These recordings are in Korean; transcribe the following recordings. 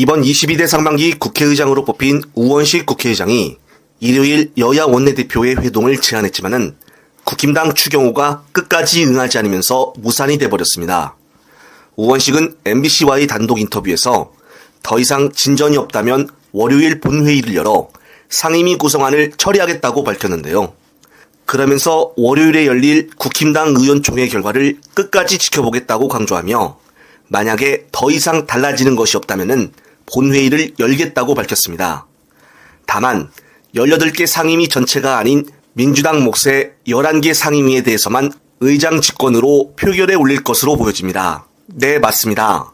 이번 22대 상반기 국회의장으로 뽑힌 우원식 국회의장이 일요일 여야 원내대표의 회동을 제안했지만은 국힘당 추경호가 끝까지 응하지 않으면서 무산이 돼버렸습니다. 우원식은 MBC와의 단독 인터뷰에서 더 이상 진전이 없다면 월요일 본회의를 열어 상임위 구성안을 처리하겠다고 밝혔는데요. 그러면서 월요일에 열릴 국힘당 의원총회 결과를 끝까지 지켜보겠다고 강조하며 만약에 더 이상 달라지는 것이 없다면 본회의를 열겠다고 밝혔습니다. 다만 18개 상임위 전체가 아닌 민주당 몫의 11개 상임위에 대해서만 의장 직권으로 표결에 올릴 것으로 보여집니다. 네, 맞습니다.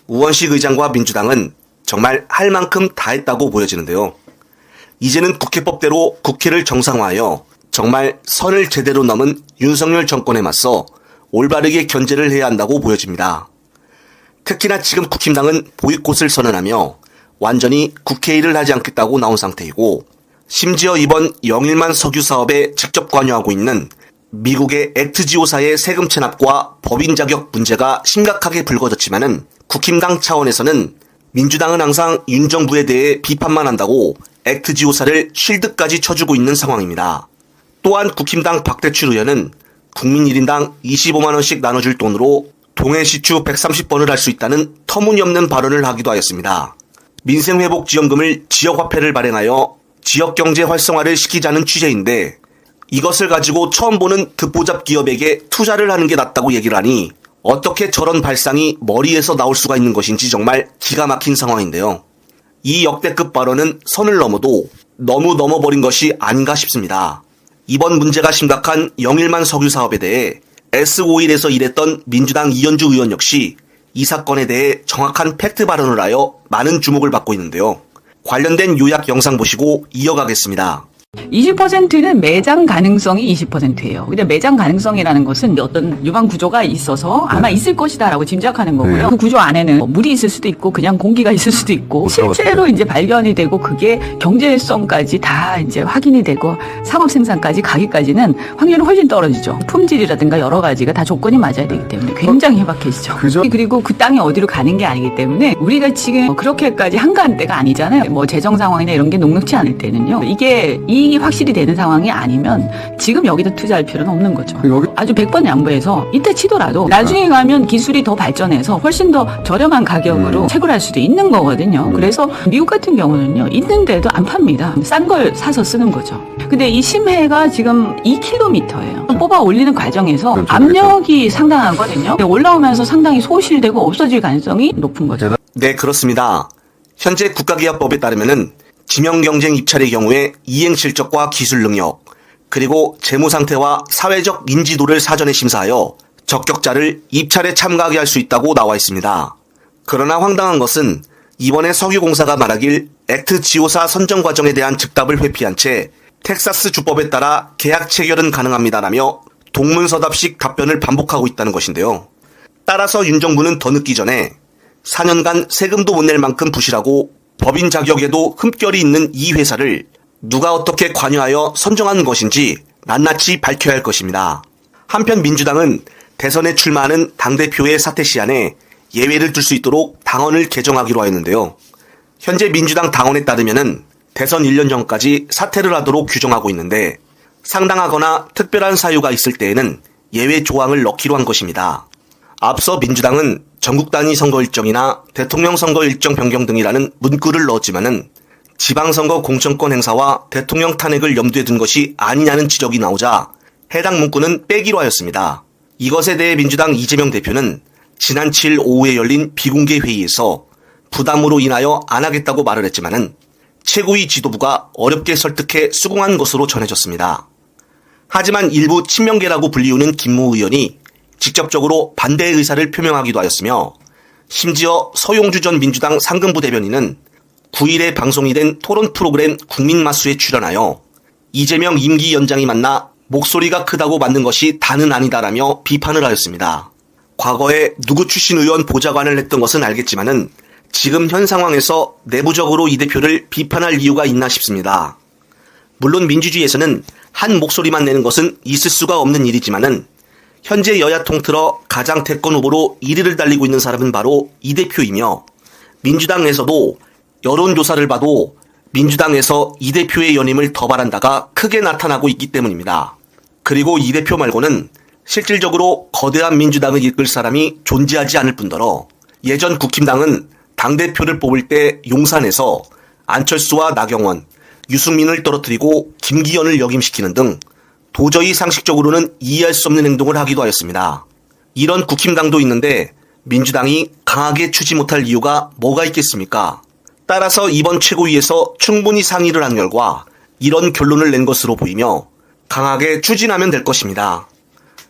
우원식 의장과 민주당은 정말 할 만큼 다 했다고 보여지는데요. 이제는 국회법대로 국회를 정상화하여 정말 선을 제대로 넘은 윤석열 정권에 맞서 올바르게 견제를 해야 한다고 보여집니다. 특히나 지금 국힘당은 보이콧을 선언하며 완전히 국회일을 하지 않겠다고 나온 상태이고 심지어 이번 영일만 석유 사업에 직접 관여하고 있는 미국의 액트지오사의 세금 체납과 법인 자격 문제가 심각하게 불거졌지만은 국힘당 차원에서는 민주당은 항상 윤 정부에 대해 비판만 한다고 액트지오사를 쉴드까지 쳐주고 있는 상황입니다. 또한 국힘당 박대출 의원은 국민 1인당 25만 원씩 나눠줄 돈으로 동해시추 130번을 할 수 있다는 터무니없는 발언을 하기도 하였습니다. 민생회복지원금을 지역화폐를 발행하여 지역경제 활성화를 시키자는 취재인데 이것을 가지고 처음 보는 듣보잡 기업에게 투자를 하는 게 낫다고 얘기를 하니 어떻게 저런 발상이 머리에서 나올 수가 있는 것인지 정말 기가 막힌 상황인데요. 이 역대급 발언은 선을 넘어도 너무 넘어버린 것이 아닌가 싶습니다. 이번 문제가 심각한 영일만 석유 사업에 대해 S51에서 일했던 민주당 이현주 의원 역시 이 사건에 대해 정확한 팩트 발언을 하여 많은 주목을 받고 있는데요. 관련된 요약 영상 보시고 이어가겠습니다. 20%는 매장 가능성이 20%예요. 근데 매장 가능성이라는 것은 어떤 유방 구조가 있어서 아마 있을 것이다라고 짐작하는 거고요. 그 구조 안에는 뭐 물이 있을 수도 있고 그냥 공기가 있을 수도 있고 실제로 이제 발견이 되고 그게 경제성까지 다 이제 확인이 되고 상업 생산까지 가기까지는 확률은 훨씬 떨어지죠. 품질이라든가 여러 가지가 다 조건이 맞아야 되기 때문에 굉장히 해박해지죠. 그죠? 그리고 그 땅이 어디로 가는 게 아니기 때문에 우리가 지금 그렇게까지 한가한 때가 아니잖아요. 뭐 재정 상황이나 이런 게 녹록지 않을 때는요. 이게 이익이 확실히 되는 상황이 아니면 지금 여기다 투자할 필요는 없는 거죠. 아주 100번 양보해서 이때 치더라도 나중에 가면 기술이 더 발전해서 훨씬 더 저렴한 가격으로 채굴할 수도 있는 거거든요. 그래서 미국 같은 경우는요. 있는데도 안 팝니다. 싼 걸 사서 쓰는 거죠. 근데 이 심해가 지금 2km예요. 뽑아 올리는 과정에서 압력이 상당하거든요. 올라오면서 상당히 소실되고 없어질 가능성이 높은 거죠. 네, 그렇습니다. 현재 국가기업법에 따르면은 지명경쟁 입찰의 경우에 이행실적과 기술 능력, 그리고 재무상태와 사회적 인지도를 사전에 심사하여 적격자를 입찰에 참가하게 할 수 있다고 나와 있습니다. 그러나 황당한 것은 이번에 석유공사가 말하길 액트지오사 선정 과정에 대한 즉답을 회피한 채 텍사스 주법에 따라 계약 체결은 가능합니다라며 동문서답식 답변을 반복하고 있다는 것인데요. 따라서 윤 정부는 더 늦기 전에 4년간 세금도 못 낼 만큼 부실하고 법인 자격에도 흠결이 있는 이 회사를 누가 어떻게 관여하여 선정한 것인지 낱낱이 밝혀야 할 것입니다. 한편 민주당은 대선에 출마하는 당대표의 사퇴 시한에 예외를 둘 수 있도록 당헌을 개정하기로 하였는데요. 현재 민주당 당헌에 따르면은 대선 1년 전까지 사퇴를 하도록 규정하고 있는데 상당하거나 특별한 사유가 있을 때에는 예외 조항을 넣기로 한 것입니다. 앞서 민주당은 전국 단위 선거 일정이나 대통령 선거 일정 변경 등이라는 문구를 넣었지만은 지방선거 공천권 행사와 대통령 탄핵을 염두에 둔 것이 아니냐는 지적이 나오자 해당 문구는 빼기로 하였습니다. 이것에 대해 민주당 이재명 대표는 지난 7일 오후에 열린 비공개 회의에서 부담으로 인하여 안 하겠다고 말을 했지만은 최고위 지도부가 어렵게 설득해 수긍한 것으로 전해졌습니다. 하지만 일부 친명계라고 불리우는 김모 의원이 직접적으로 반대의 의사를 표명하기도 하였으며 심지어 서용주 전 민주당 상근부 대변인은 9일에 방송이 된 토론 프로그램 국민마수에 출연하여 이재명 임기 연장이 맞나 목소리가 크다고 만든 것이 다는 아니다라며 비판을 하였습니다. 과거에 누구 출신 의원 보좌관을 했던 것은 알겠지만은 지금 현 상황에서 내부적으로 이 대표를 비판할 이유가 있나 싶습니다. 물론 민주주의에서는 한 목소리만 내는 것은 있을 수가 없는 일이지만은 현재 여야 통틀어 가장 대권 후보로 1위를 달리고 있는 사람은 바로 이 대표이며 민주당에서도 여론조사를 봐도 민주당에서 이 대표의 연임을 더 바란다가 크게 나타나고 있기 때문입니다. 그리고 이 대표 말고는 실질적으로 거대한 민주당을 이끌 사람이 존재하지 않을 뿐더러 예전 국힘당은 당대표를 뽑을 때 용산에서 안철수와 나경원, 유승민을 떨어뜨리고 김기현을 역임시키는 등 도저히 상식적으로는 이해할 수 없는 행동을 하기도 하였습니다. 이런 국힘당도 있는데 민주당이 강하게 추지 못할 이유가 뭐가 있겠습니까? 따라서 이번 최고위에서 충분히 상의를 한 결과 이런 결론을 낸 것으로 보이며 강하게 추진하면 될 것입니다.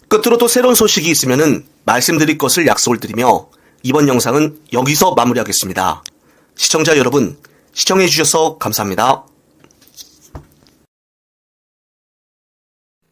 끝으로 또 새로운 소식이 있으면 말씀드릴 것을 약속을 드리며 이번 영상은 여기서 마무리하겠습니다. 시청자 여러분, 시청해주셔서 감사합니다.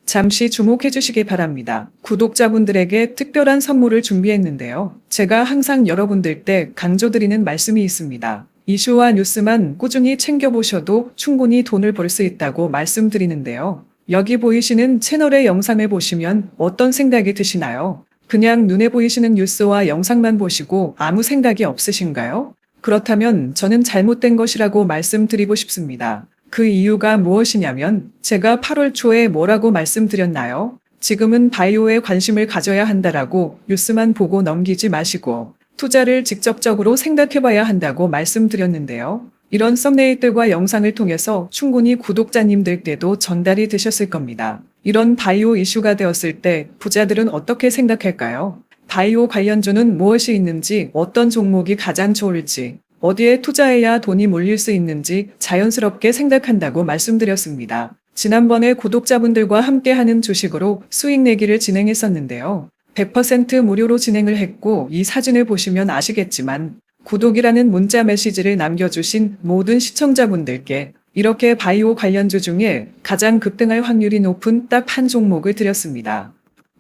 잠시 주목해 주시기 바랍니다. 구독자분들에게 특별한 선물을 준비했는데요. 제가 항상 여러분들 때 강조드리는 말씀이 있습니다. 이슈와 뉴스만 꾸준히 챙겨보셔도 충분히 돈을 벌 수 있다고 말씀드리는데요. 여기 보이시는 채널의 영상을 보시면 어떤 생각이 드시나요? 그냥 눈에 보이시는 뉴스와 영상만 보시고 아무 생각이 없으신가요? 그렇다면 저는 잘못된 것이라고 말씀드리고 싶습니다. 그 이유가 무엇이냐면 제가 8월 초에 뭐라고 말씀드렸나요? 지금은 바이오에 관심을 가져야 한다라고 뉴스만 보고 넘기지 마시고 투자를 직접적으로 생각해봐야 한다고 말씀드렸는데요. 이런 썸네일들과 영상을 통해서 충분히 구독자님들께도 전달이 되셨을 겁니다. 이런 바이오 이슈가 되었을 때 부자들은 어떻게 생각할까요? 바이오 관련주는 무엇이 있는지, 어떤 종목이 가장 좋을지, 어디에 투자해야 돈이 몰릴 수 있는지 자연스럽게 생각한다고 말씀드렸습니다. 지난번에 구독자분들과 함께하는 주식으로 수익 내기를 진행했었는데요. 100% 무료로 진행을 했고 이 사진을 보시면 아시겠지만 구독이라는 문자 메시지를 남겨주신 모든 시청자분들께 이렇게 바이오 관련주 중에 가장 급등할 확률이 높은 딱 한 종목을 드렸습니다.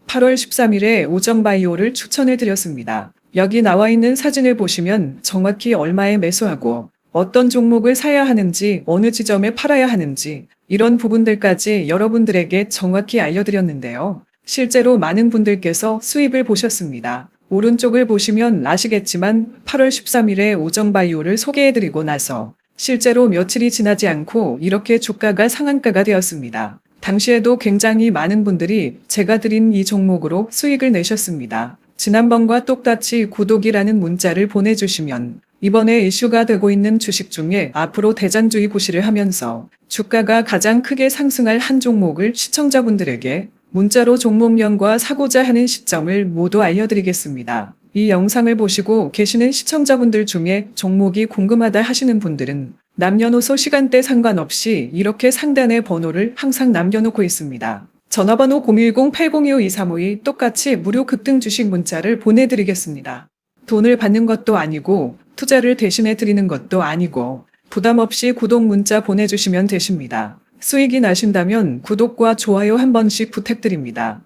8월 13일에 오정바이오를 추천해 드렸습니다. 여기 나와 있는 사진을 보시면 정확히 얼마에 매수하고 어떤 종목을 사야 하는지 어느 지점에 팔아야 하는지 이런 부분들까지 여러분들에게 정확히 알려드렸는데요. 실제로 많은 분들께서 수입을 보셨습니다. 오른쪽을 보시면 아시겠지만 8월 13일에 오정바이오를 소개해드리고 나서 실제로 며칠이 지나지 않고 이렇게 주가가 상한가가 되었습니다. 당시에도 굉장히 많은 분들이 제가 드린 이 종목으로 수익을 내셨습니다. 지난번과 똑같이 구독이라는 문자를 보내주시면 이번에 이슈가 되고 있는 주식 중에 앞으로 대장주의 구실을 하면서 주가가 가장 크게 상승할 한 종목을 시청자분들에게 문자로 종목명과 사고자 하는 시점을 모두 알려드리겠습니다. 이 영상을 보시고 계시는 시청자분들 중에 종목이 궁금하다 하시는 분들은 남녀노소 시간대 상관없이 이렇게 상단에 번호를 항상 남겨놓고 있습니다. 전화번호 010-802-5235이 똑같이 무료 급등 주식 문자를 보내드리겠습니다. 돈을 받는 것도 아니고 투자를 대신해 드리는 것도 아니고 부담 없이 구독 문자 보내주시면 되십니다. 수익이 나신다면 구독과 좋아요 한 번씩 부탁드립니다.